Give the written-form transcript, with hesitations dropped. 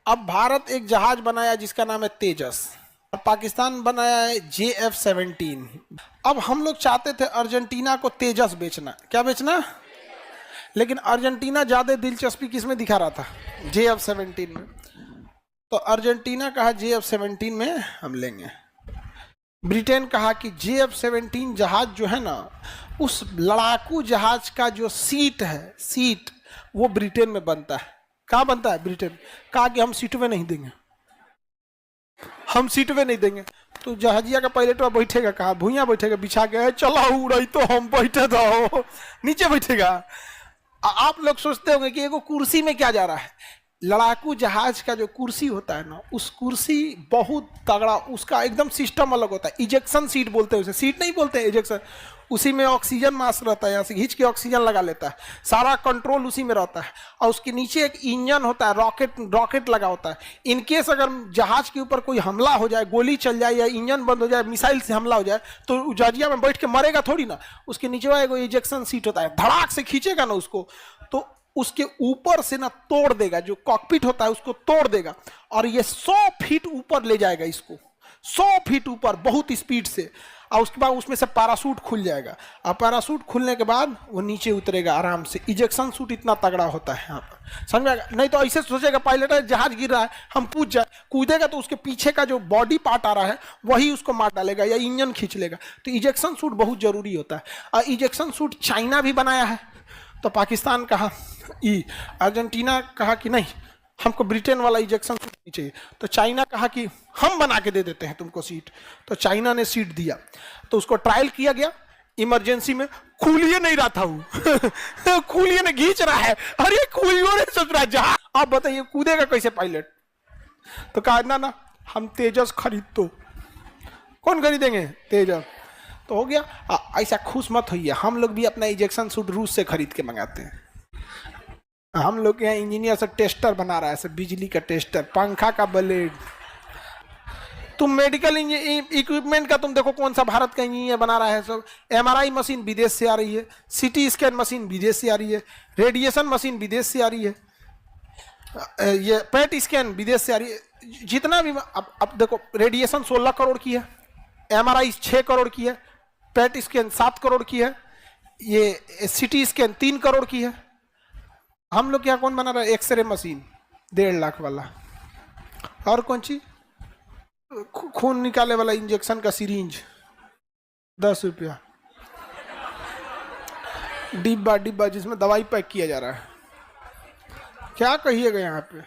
अब भारत एक जहाज बनाया जिसका नाम है तेजस, और पाकिस्तान बनाया है JF-17। अब हम लोग चाहते थे अर्जेंटीना को तेजस बेचना। क्या बेचना? लेकिन अर्जेंटीना ज्यादा दिलचस्पी किसमें दिखा रहा था? JF-17 में। तो अर्जेंटीना कहा JF-17 में हम लेंगे। ब्रिटेन कहा कि JF-17 जहाज जो है ना, उस लड़ाकू जहाज का जो सीट वो ब्रिटेन में बनता है। कहाँ बनता है? ब्रिटेन। कहा कि हम सीट में नहीं देंगे, हम सीट में नहीं देंगे। तो जहाजिया का पायलट बैठेगा कहाँ? भूया बैठेगा बिछा के, चला उड़ाई तो हम बैठे दो, नीचे बैठेगा। आप लोग सोचते होंगे कि एगो कुर्सी में क्या जा रहा है। लड़ाकू जहाज का जो कुर्सी होता है ना, उस कुर्सी बहुत तगड़ा, उसका एकदम सिस्टम अलग होता है। इजेक्शन सीट बोलते हैं उसे, सीट नहीं बोलते, इजेक्शन। उसी में ऑक्सीजन मास्क रहता है, यहाँ से खींच के ऑक्सीजन लगा लेता है, सारा कंट्रोल उसी में रहता है। और उसके नीचे एक इंजन होता है, रॉकेट लगा होता है। इनकेस अगर जहाज के ऊपर कोई हमला हो जाए, गोली चल जाए या इंजन बंद हो जाए, मिसाइल से हमला हो जाए, तो जहाजिया में बैठ के मरेगा थोड़ी ना। उसके नीचे एगो इजेक्शन सीट होता है, धड़ाक से खींचेगा ना उसको, तो उसके ऊपर से ना तोड़ देगा, जो कॉकपिट होता है उसको तोड़ देगा, और ये 100 फीट ऊपर ले जाएगा इसको, 100 फीट ऊपर बहुत स्पीड से। और उसके बाद उसमें से पैराशूट खुल जाएगा, और पैराशूट खुलने के बाद वो नीचे उतरेगा आराम से। इजेक्शन सूट इतना तगड़ा होता है यहाँ पर, समझ में आएगा? नहीं तो ऐसे सोचेगा पायलट है, जहाज गिर रहा है, हम कूदेगा तो उसके पीछे का जो बॉडी पार्ट आ रहा है वही उसको मार डालेगा या इंजन खींच लेगा। तो इजेक्शन सूट बहुत जरूरी होता है। और इजेक्शन सूट चाइना भी बनाया है। तो पाकिस्तान कहा, अर्जेंटीना कहा कि नहीं, हमको ब्रिटेन वाला इजेक्शन सीट नहीं चाहिए। तो चाइना कहा कि हम बना के दे देते हैं तुमको सीट। तो चाइना ने सीट दिया, तो उसको ट्रायल किया गया इमरजेंसी में। खुलिए नहीं रहा था वो खुलिए ने खींच रहा है, अरे खुलियो नहीं सोच रहा है जहाज। आप बताइए कूदेगा कैसे पायलट? तो कहा ना हम तेजस खरीद दो। कौन खरीदेंगे? तेजस। तो हो गया। ऐसा खुश मत होइए, हम लोग भी अपना इजेक्शन सूट रूस से खरीद के मंगाते हैं। हम लोग के यहाँ इंजीनियर से टेस्टर बना रहा है, सब बिजली का टेस्टर, पंखा का ब्लेड। तुम मेडिकल इक्विपमेंट का तुम देखो कौन सा भारत का इंजीनियर बना रहा है। सब MRI मशीन विदेश से आ रही है, CT स्कैन मशीन विदेश से आ रही है, रेडिएशन मशीन विदेश से आ रही है, ये पेट स्कैन विदेश से आ रही है। जितना भी अब देखो, रेडिएशन 16 करोड़ की है, MRI 6 करोड़ की है, पेट स्कैन 7 करोड़ की है, ये CT स्कैन 3 करोड़ की है। हम लोग क्या कौन बना रहा है? एक्सरे मशीन 1.5 लाख वाला। और कौन सी? खून निकाले वाला इंजेक्शन का सिरिंज 10 रुपया। डिब्बा जिसमें दवाई पैक किया जा रहा है। क्या कहिएगा यहाँ पे?